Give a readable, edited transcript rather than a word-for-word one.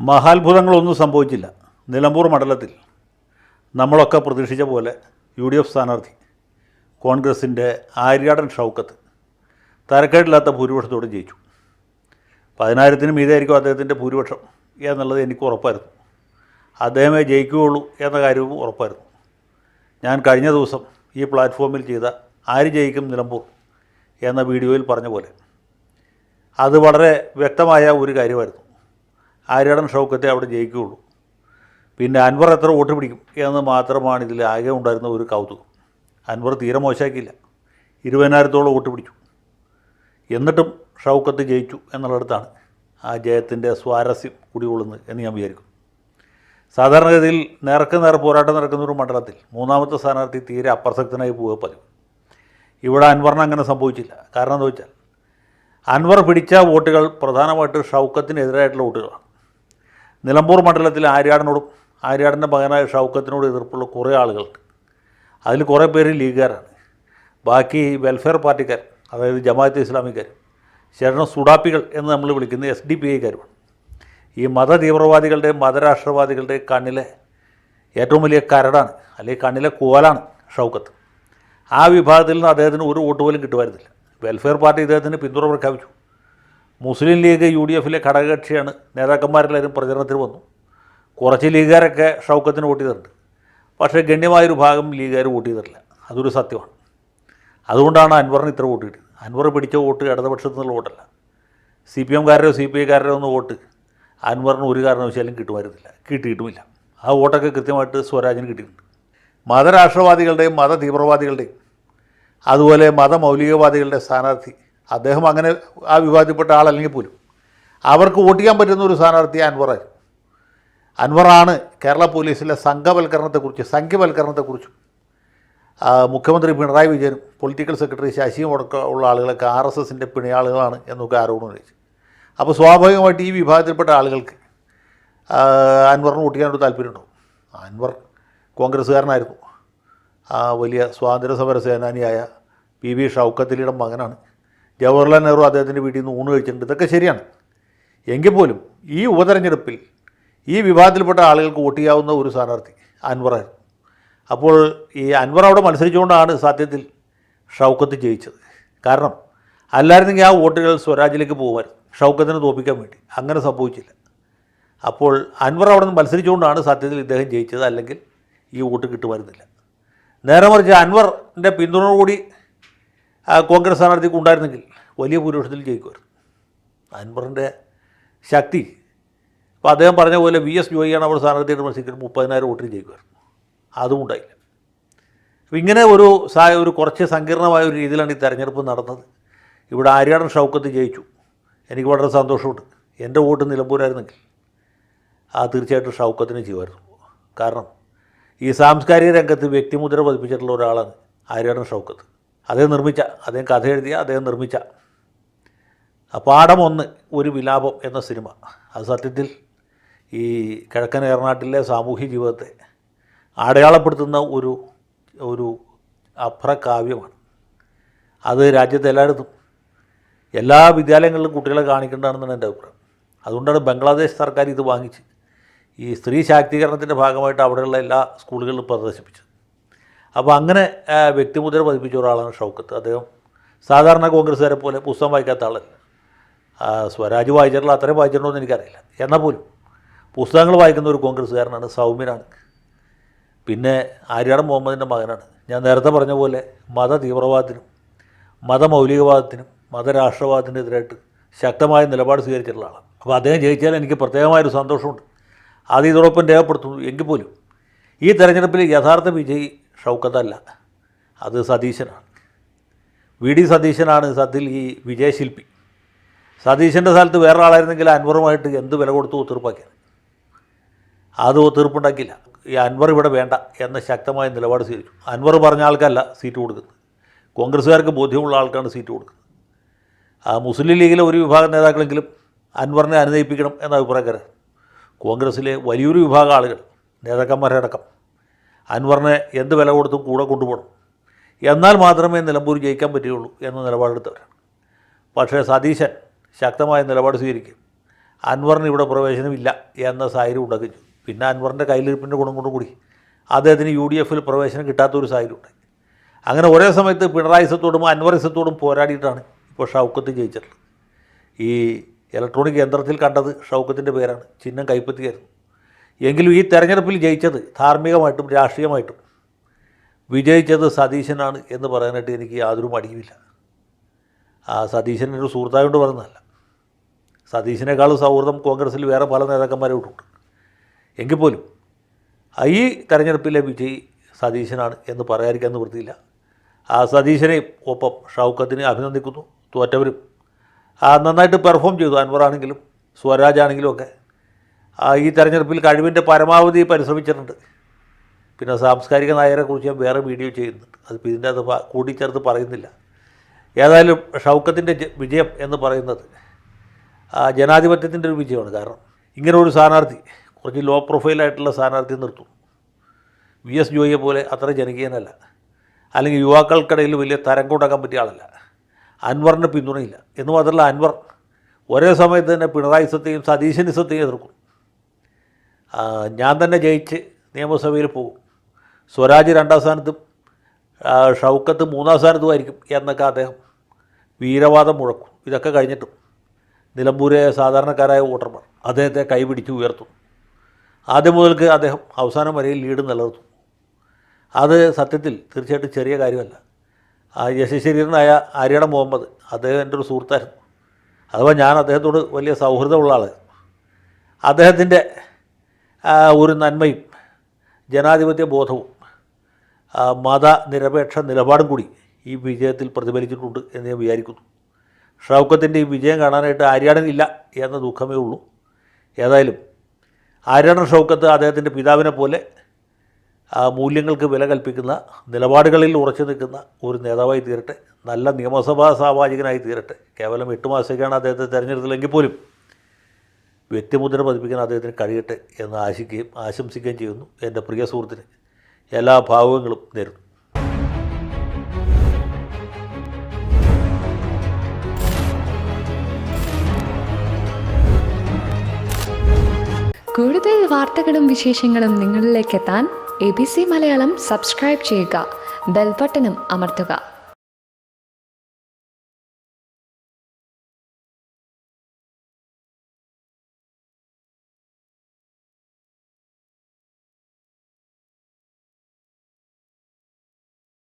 മഹാത്ഭുതങ്ങളൊന്നും സംഭവിച്ചില്ല. നിലമ്പൂർ മണ്ഡലത്തിൽ നമ്മളൊക്കെ പ്രതീക്ഷിച്ച പോലെ UDF സ്ഥാനാർത്ഥി കോൺഗ്രസിൻ്റെ ആര്യാടൻ ഷൗക്കത്ത് തരക്കേടില്ലാത്ത ഭൂരിപക്ഷത്തോടെ ജയിച്ചു. 10,000-ന് മീതെയായിരിക്കും അദ്ദേഹത്തിൻ്റെ ഭൂരിപക്ഷം എന്നുള്ളത് എനിക്ക് ഉറപ്പായിരുന്നു. അദ്ദേഹമേ ജയിക്കുകയുള്ളൂ എന്ന കാര്യവും ഉറപ്പായിരുന്നു. ഞാൻ കഴിഞ്ഞ ദിവസം ഈ പ്ലാറ്റ്ഫോമിൽ ചെയ്ത ആര് ജയിക്കും നിലമ്പൂർ എന്ന വീഡിയോയിൽ പറഞ്ഞ പോലെ അത് വളരെ വ്യക്തമായ ഒരു കാര്യമായിരുന്നു. ആര്യാടൻ ഷൗക്കത്തെ അവിടെ ജയിക്കുകയുള്ളൂ. പിന്നെ അൻവർ എത്ര വോട്ട് പിടിക്കും എന്ന് മാത്രമാണ് ഇതിൽ ആകെ ഉണ്ടായിരുന്ന ഒരു കൗതുകം. അൻവർ തീരെ മോശമാക്കിയില്ല, 20,000-ഓളം വോട്ട് പിടിച്ചു. എന്നിട്ടും ഷൗക്കത്ത് ജയിച്ചു എന്നുള്ളിടത്താണ് ആ ജയത്തിൻ്റെ സ്വാരസ്യം കുടികൊള്ളുന്നത് എന്ന് ഞാൻ വിചാരിക്കും. സാധാരണഗതിയിൽ നേർക്ക് നേർ പോരാട്ടം നടക്കുന്ന ഒരു മണ്ഡലത്തിൽ മൂന്നാമത്തെ സ്ഥാനാർത്ഥി തീരെ അപ്രസക്തനായി പോവുക പതിവ്. ഇവിടെ അൻവറിന് അങ്ങനെ സംഭവിച്ചില്ല. കാരണം എന്താ വെച്ചാൽ അൻവർ പിടിച്ച വോട്ടുകൾ പ്രധാനമായിട്ട് ഷൗക്കത്തിനെതിരായിട്ടുള്ള വോട്ടുകളാണ്. നിലമ്പൂർ മണ്ഡലത്തിൽ ആര്യാടനോടും ആര്യാടൻ്റെ മകനായ ഷൗക്കത്തിനോട് എതിർപ്പുള്ള കുറേ ആളുകളുണ്ട്. അതിൽ കുറേ പേര് ലീഗുകാരാണ്. ബാക്കി വെൽഫെയർ പാർട്ടിക്കാർ, അതായത് ജമാഅത്തെ ഇസ്ലാമിക്കാർ, ശരണം സുഡാപ്പികൾ എന്ന് നമ്മൾ വിളിക്കുന്ന SDPIക്കാരുമാണ്. ഈ മതതീവ്രവാദികളുടെ മതരാഷ്ട്രവാദികളുടെ കണ്ണിലെ ഏറ്റവും വലിയ കരടാണ്, അല്ലെങ്കിൽ കണ്ണിലെ കോലാണ് ഷൗക്കത്ത്. ആ വിഭാഗത്തിൽ നിന്ന് അദ്ദേഹത്തിന് ഒരു വോട്ട് പോലും കിട്ടുമായിരുന്നില്ല. വെൽഫെയർ പാർട്ടി ഇദ്ദേഹത്തിന് പിന്തുണ പ്രഖ്യാപിച്ചു. മുസ്ലിം ലീഗ് UDFലെ ഘടകകക്ഷിയാണ്. നേതാക്കന്മാരെല്ലാവരും പ്രചരണത്തിന് വന്നു. കുറച്ച് ലീഗുകാരൊക്കെ ഷൗക്കത്തിന് വോട്ട് ചെയ്തിട്ടുണ്ട്. പക്ഷേ ഗണ്യമായൊരു ഭാഗം ലീഗുകാർ വോട്ട് ചെയ്തിട്ടില്ല. അതൊരു സത്യമാണ്. അതുകൊണ്ടാണ് അൻവറിന് ഇത്ര വോട്ട് കിട്ടിയത്. അൻവർ പിടിച്ച വോട്ട് ഇടതുപക്ഷത്തു നിന്നുള്ള വോട്ടല്ല. CPMകാരുടെയോ CPIക്കാരുടെയോ ഒന്നും വോട്ട് അൻവറിന് ഒരു കാരണവശാലും കിട്ടുമായിരുന്നില്ല, കിട്ടിയിട്ടുമില്ല. ആ വോട്ടൊക്കെ കൃത്യമായിട്ട് സ്വരാജിന് കിട്ടിയിട്ടുണ്ട്. മതരാഷ്ട്രവാദികളുടെയും മതതീവ്രവാദികളുടെയും അതുപോലെ മതമൗലികവാദികളുടെ സ്ഥാനാർത്ഥി അദ്ദേഹം അങ്ങനെ ആ വിവാദപ്പെട്ട ആളല്ലെങ്കിൽ പോലും അവർക്ക് വോട്ട് ചെയ്യാൻ പറ്റുന്ന ഒരു സ്ഥാനാർത്ഥി അൻവറായിരുന്നു. അൻവറാണ് കേരള പോലീസിലെ സംഘവൽക്കരണത്തെക്കുറിച്ചും മുഖ്യമന്ത്രി പിണറായി വിജയനും പൊളിറ്റിക്കൽ സെക്രട്ടറി ശശിയും അടക്കം ഉള്ള ആളുകളൊക്കെ RSSൻ്റെ പിണിയാളുകളാണ് എന്നൊക്കെ ആരോപണം ഉന്നയിച്ചു. അപ്പോൾ സ്വാഭാവികമായിട്ട് ഈ വിഭാഗത്തിൽപ്പെട്ട ആളുകൾക്ക് അൻവറിന് വോട്ട് ചെയ്യാനൊരു താല്പര്യമുണ്ടാവും. അൻവർ കോൺഗ്രസ്സുകാരനായിരുന്നു. വലിയ സ്വാതന്ത്ര്യ സമര സേനാനിയായ PV ഷൗക്കത്തലിയുടെ മകനാണ്. ജവഹർലാൽ നെഹ്റു അദ്ദേഹത്തിൻ്റെ വീട്ടിൽ നിന്ന് ഊണ് കഴിച്ചിട്ടുണ്ട്. ഇതൊക്കെ ശരിയാണ്. എങ്കിൽ പോലും ഈ ഉപതെരഞ്ഞെടുപ്പിൽ ഈ വിഭാഗത്തിൽപ്പെട്ട ആളുകൾക്ക് വോട്ട് ചെയ്യാവുന്ന ഒരു സ്ഥാനാർത്ഥി അൻവറായിരുന്നു. അപ്പോൾ ഈ അൻവർ അവിടെ മത്സരിച്ചുകൊണ്ടാണ് സത്യത്തിൽ ഷൗക്കത്ത് ജയിച്ചത്. കാരണം അല്ലായിരുന്നെങ്കിൽ ആ വോട്ടുകൾ സ്വരാജിലേക്ക് പോകുമായിരുന്നു, ഷൗക്കത്തിനെ തോൽപ്പിക്കാൻ വേണ്ടി. അങ്ങനെ സംഭവിച്ചില്ല. അപ്പോൾ അൻവർ അവിടെ നിന്ന് മത്സരിച്ചുകൊണ്ടാണ് സത്യത്തിൽ ഇദ്ദേഹം ജയിച്ചത്. അല്ലെങ്കിൽ ഈ വോട്ട് കിട്ടുമായിരുന്നില്ല. നേരെ മറിച്ച് അൻവറിൻ്റെ പിന്തുണയോടുകൂടി കോൺഗ്രസ് സ്ഥാനാർത്ഥിക്ക് ഉണ്ടായിരുന്നെങ്കിൽ വലിയ ഭൂരിപക്ഷത്തിൽ ജയിക്കുമായിരുന്നു. അൻവറിൻ്റെ ശക്തി, അപ്പോൾ അദ്ദേഹം പറഞ്ഞ പോലെ VS ജോയിയാണ് അവിടെ സ്ഥാനാർത്ഥിയായിട്ട് മത്സരിക്കുന്നത്, 30,000 വോട്ടിന് ജയിക്കുമായിരുന്നു. അതും ഉണ്ടായില്ല. അപ്പോൾ ഇങ്ങനെ ഒരു കുറച്ച് സങ്കീർണമായ ഒരു രീതിയിലാണ് ഈ തെരഞ്ഞെടുപ്പ് നടന്നത്. ഇവിടെ ആര്യാടൻ ഷൗക്കത്ത് ജയിച്ചു. എനിക്ക് വളരെ സന്തോഷമുണ്ട്. എൻ്റെ വോട്ട് നിലമ്പൂരായിരുന്നെങ്കിൽ തീർച്ചയായിട്ടും ഷൗക്കത്തിന് ചെയ്യുമായിരുന്നു. കാരണം ഈ സാംസ്കാരിക രംഗത്ത് വ്യക്തിമുദ്ര പതിപ്പിച്ചിട്ടുള്ള ഒരാളാണ് ആര്യാടൻ ഷൗക്കത്ത്. അദ്ദേഹം കഥ എഴുതിയ, അദ്ദേഹം നിർമ്മിച്ച പാഠം 1 ഒരു വിലാപം എന്ന സിനിമ, അത് സത്യത്തിൽ ഈ കിഴക്കൻ ഏറനാട്ടിലെ സാമൂഹ്യ ജീവിതത്തെ അടയാളപ്പെടുത്തുന്ന ഒരു അഭ്രകാവ്യമാണ്. അത് രാജ്യത്തെ എല്ലായിടത്തും എല്ലാ വിദ്യാലയങ്ങളിലും കുട്ടികളെ കാണിക്കേണ്ടതാണെന്നാണ് എൻ്റെ അഭിപ്രായം. അതുകൊണ്ടാണ് ബംഗ്ലാദേശ് സർക്കാർ ഇത് വാങ്ങിച്ച് ഈ സ്ത്രീ ശാക്തീകരണത്തിൻ്റെ ഭാഗമായിട്ട് അവിടെയുള്ള എല്ലാ സ്കൂളുകളിലും പ്രദർശിപ്പിച്ചത്. അപ്പോൾ അങ്ങനെ വ്യക്തിമുദ്ര പതിപ്പിച്ച ഒരാളാണ് ഷൗക്കത്ത്. അദ്ദേഹം സാധാരണ കോൺഗ്രസ്സുകാരെ പോലെ പുസ്തകം വായിക്കാത്ത ആളല്ല. സ്വരാജ് വായിച്ചിട്ടുള്ള അത്രയും വായിച്ചിട്ടുണ്ടോ എന്ന് എനിക്കറിയില്ല. എന്നാൽ പോലും പുസ്തകങ്ങൾ വായിക്കുന്ന ഒരു കോൺഗ്രസ്സുകാരനാണ്, സൗമ്യനാണ്. പിന്നെ ആര്യാടൻ മുഹമ്മദിൻ്റെ മകനാണ്. ഞാൻ നേരത്തെ പറഞ്ഞ പോലെ മതതീവ്രവാദത്തിനും മതമൗലികവാദത്തിനും മതരാഷ്ട്രവാദത്തിനെതിരായിട്ട് ശക്തമായ നിലപാട് സ്വീകരിച്ചിട്ടുള്ള ആളാണ്. അപ്പോൾ അദ്ദേഹം ജയിച്ചാൽ എനിക്ക് പ്രത്യേകമായൊരു സന്തോഷമുണ്ട്. അത് ഇതോടൊപ്പം രേഖപ്പെടുത്തുന്നു. എങ്കിൽ പോലും ഈ തെരഞ്ഞെടുപ്പിൽ യഥാർത്ഥ വിജയി ഷൗക്കത്തല്ല, അത് സതീശനാണ്. VD സതീശനാണ് സത്യത്തിൽ ഈ വിജയശില്പി. സതീശൻ്റെ സ്ഥലത്ത് വേറെ ആളായിരുന്നെങ്കിൽ അൻവറുമായിട്ട് എന്ത് വില കൊടുത്തു ഒത്തീർപ്പാക്കിയത്. അത് ഒത്തീർപ്പുണ്ടാക്കിയില്ല. ഈ അൻവർ ഇവിടെ വേണ്ട എന്ന ശക്തമായ നിലപാട് സ്വീകരിച്ചു. അൻവർ പറഞ്ഞ ആൾക്കല്ല സീറ്റ് കൊടുക്കുന്നത്, കോൺഗ്രസ്സുകാർക്ക് ബോധ്യമുള്ള ആൾക്കാണ് സീറ്റ് കൊടുക്കുന്നത്. മുസ്ലിം ലീഗിലെ ഒരു വിഭാഗം നേതാക്കളെങ്കിലും അൻവറിനെ അനുനയിപ്പിക്കണം എന്ന അഭിപ്രായക്കാരാണ്. കോൺഗ്രസ്സിലെ വലിയൊരു വിഭാഗം ആളുകൾ, നേതാക്കന്മാരടക്കം, അൻവറിനെ എന്ത് വില കൊടുത്തും കൂടെ കൊണ്ടുപോകണം, എന്നാൽ മാത്രമേ നിലമ്പൂർ ജയിക്കാൻ പറ്റുകയുള്ളൂ എന്ന നിലപാടെടുത്തവരാണ്. പക്ഷേ സതീശൻ ശക്തമായ നിലപാട് സ്വീകരിക്കും. അൻവറിന് ഇവിടെ പ്രവേശനമില്ല എന്ന സാഹചര്യം ഉണ്ടാക്കി. പിന്നെ അൻവറിൻ്റെ കയ്യിലിരിപ്പിൻ്റെ ഗുണം കൊണ്ട് കൂടി അദ്ദേഹത്തിന് UDF-ൽ പ്രവേശനം കിട്ടാത്തൊരു സാഹചര്യം ഉണ്ടായി. അങ്ങനെ ഒരേ സമയത്ത് പിണറായിസത്തോടും അൻവറിസത്തോടും പോരാടിയിട്ടാണ് ഇപ്പോൾ ഷൗക്കത്ത് ജയിച്ചിട്ടുള്ളത്. ഈ ഇലക്ട്രോണിക് യന്ത്രത്തിൽ കണ്ടത് ഷൗക്കത്തിൻ്റെ പേരാണ്, ചിഹ്നം കൈപ്പറ്റിയായിരുന്നു. എങ്കിലും ഈ തെരഞ്ഞെടുപ്പിൽ ജയിച്ചത് ധാർമ്മികമായിട്ടും രാഷ്ട്രീയമായിട്ടും വിജയിച്ചത് സതീശനാണ് എന്ന് പറയാനായിട്ട് എനിക്ക് യാതൊരു മടിയുമില്ല. ആ സതീശൻ ഒരു സുഹൃത്തായോണ്ട് പറയുന്നതല്ല. സതീശനേക്കാളും സൗഹൃദം കോൺഗ്രസ്സിൽ വേറെ പല നേതാക്കന്മാരെ വിട്ടുണ്ട്. എങ്കിൽ പോലും ഈ തെരഞ്ഞെടുപ്പിലെ വിജയി സതീശനാണ് എന്ന് പറയാതിരിക്കാൻ നിവൃത്തിയില്ല. ആ സതീശനെ ഒപ്പം ഷൗക്കത്തിനെ അഭിനന്ദിക്കുന്നു. തോറ്റവരും നന്നായിട്ട് പെർഫോം ചെയ്തു. അൻവറാണെങ്കിലും സ്വരാജ് ആണെങ്കിലും ഒക്കെ ഈ തെരഞ്ഞെടുപ്പിൽ കഴിവിൻ്റെ പരമാവധി പരിശ്രമിച്ചിട്ടുണ്ട്. പിന്നെ സാംസ്കാരിക നായരെക്കുറിച്ച് ഞാൻ വേറെ വീഡിയോ ചെയ്യുന്നുണ്ട്, അതിപ്പോൾ ഇതിൻ്റെ അത് കൂട്ടിച്ചേർത്ത് പറയുന്നില്ല. ഏതായാലും ഷൗക്കത്തിൻ്റെ വിജയം എന്ന് പറയുന്നത് ജനാധിപത്യത്തിൻ്റെ ഒരു വിജയമാണ്. കാരണം ഇങ്ങനെ ഒരു സ്ഥാനാർത്ഥി, കുറച്ച് ലോ പ്രൊഫൈലായിട്ടുള്ള സ്ഥാനാർത്ഥി നിർത്തും. VS ജോയിയെ പോലെ അത്ര ജനകീയനല്ല, അല്ലെങ്കിൽ യുവാക്കൾക്കിടയിൽ വലിയ തരംഗമുണ്ടാക്കാൻ പറ്റിയ ആളല്ല. അൻവറിൻ്റെ പിന്തുണയില്ല എന്ന് മാത്രമല്ല, അൻവർ ഒരേ സമയത്ത് തന്നെ പിണറായിസത്തെയും സതീശനിസത്തെയും എതിർക്കും. ഞാൻ തന്നെ ജയിച്ച് നിയമസഭയിൽ പോകും, സ്വരാജ് 2ാം സ്ഥാനത്തും ഷൗക്കത്ത് 3ാം സ്ഥാനത്തുമായിരിക്കും എന്നൊക്കെ അദ്ദേഹം വീരവാദം മുഴക്കും. ഇതൊക്കെ കഴിഞ്ഞിട്ടും നിലമ്പൂരെ സാധാരണക്കാരായ വോട്ടർമാർ അദ്ദേഹത്തെ കൈപിടിച്ച് ഉയർത്തും. ആദ്യം മുതൽക്ക് അദ്ദേഹം അവസാനം വരെയും ലീഡ് നിലനിർത്തും. അത് സത്യത്തിൽ തീർച്ചയായിട്ടും ചെറിയ കാര്യമല്ല. യശശരീരനായ ആര്യട മുഹമ്മദ് അദ്ദേഹം എൻ്റെ ഒരു സുഹൃത്തായിരുന്നു. അഥവാ ഞാൻ അദ്ദേഹത്തോട് വലിയ സൗഹൃദമുള്ള ആളായിരുന്നു. അദ്ദേഹത്തിൻ്റെ ഒരു നന്മയും ജനാധിപത്യ ബോധവും മതനിരപേക്ഷ നിലപാടും കൂടി ഈ വിജയത്തിൽ പ്രതിഫലിച്ചിട്ടുണ്ട് എന്ന് ഞാൻ വിചാരിക്കുന്നു. ഷൗക്കത്തിൻ്റെ ഈ വിജയം കാണാനായിട്ട് ആര്യാടനില്ല എന്ന ദുഃഖമേ ഉള്ളൂ. ഏതായാലും ആര്യാടൻ ഷൗക്കത്ത് അദ്ദേഹത്തിൻ്റെ പിതാവിനെ പോലെ മൂല്യങ്ങൾക്ക് വില കൽപ്പിക്കുന്ന, നിലപാടുകളിൽ ഉറച്ചു നിൽക്കുന്ന ഒരു നേതാവായി തീരട്ടെ, നല്ല നിയമസഭാ സാമാജികനായി തീരട്ടെ. കേവലം 8 മാസത്തേക്കാണ് അദ്ദേഹത്തെ തിരഞ്ഞെടുത്തില്ലെങ്കിൽ പോലും വ്യക്തിമുദ്ര പതിപ്പിക്കാൻ അദ്ദേഹത്തിന് കഴിയട്ടെ എന്ന് ആശംസിക്കുകയും ചെയ്യുന്നു. എൻ്റെ പ്രിയ സുഹൃത്തിന് എല്ലാ ഭാവുകങ്ങളും നേരുന്നു. കൂടുതൽ വാർത്തകളും വിശേഷങ്ങളും നിങ്ങളിലേക്ക് എത്താൻ ABC മലയാളം സബ്സ്ക്രൈബ് ചെയ്യുക, ബെൽ ബട്ടണും അമർത്തുക.